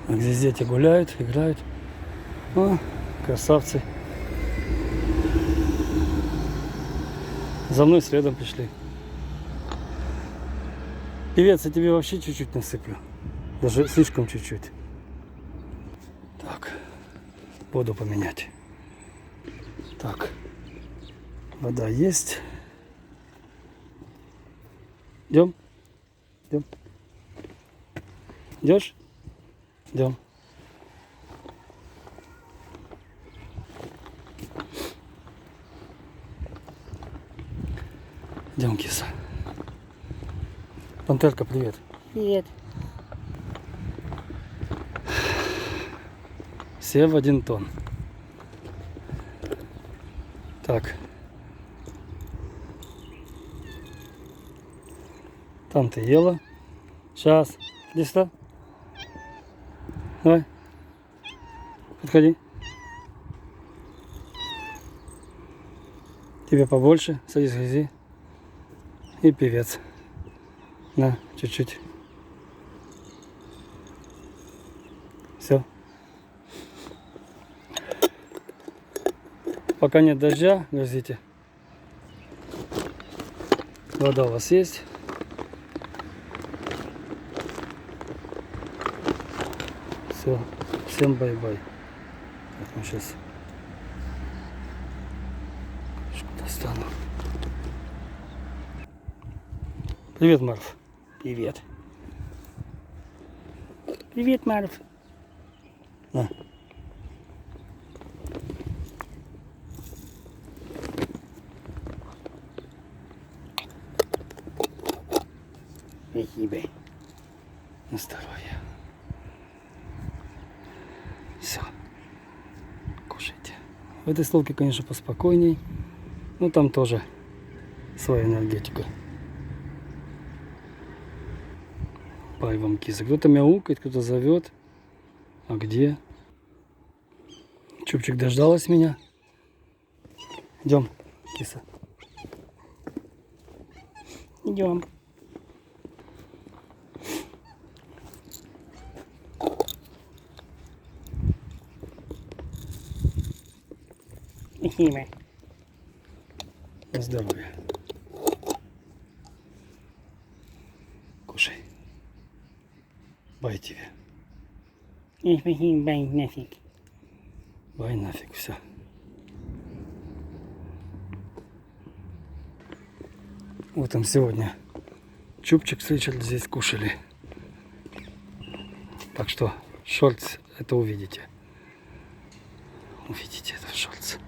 Здесь дети гуляют, играют. О, красавцы. За мной следом пришли. Певец, я тебе вообще чуть-чуть насыплю. Даже слишком чуть-чуть. Так, воду поменять. Так, вода есть. Идем? Идем. Идешь? Идем. Идем, киса. Пантерка, привет. Привет. Все в один тон. Так. Там ты ела. Сейчас. Иди сюда. Давай. Подходи. Тебе побольше. Садись, грязи. И певец. На, чуть-чуть. Все. Пока нет дождя, грозите. Вода у вас есть. Все. Всем бай-бай. Так, ну сейчас достану. Привет, Марф. Привет. Привет, Марф. На. Спасибо. На здоровье. Все. Кушайте. В этой столке, конечно, поспокойней. Но там тоже своя энергетика. Бай вам, киса. Кто-то мяукает, кто-то зовет. А где? Чупчик дождалась меня. Идем, киса. Идем. Спасибо. На здоровье. Кушай. Бай тебе. Спасибо, бай, нафиг. Бай нафиг, все. Вот там сегодня чупчик с Ричард здесь кушали. Так что шортс это увидите. Увидите это в шортс.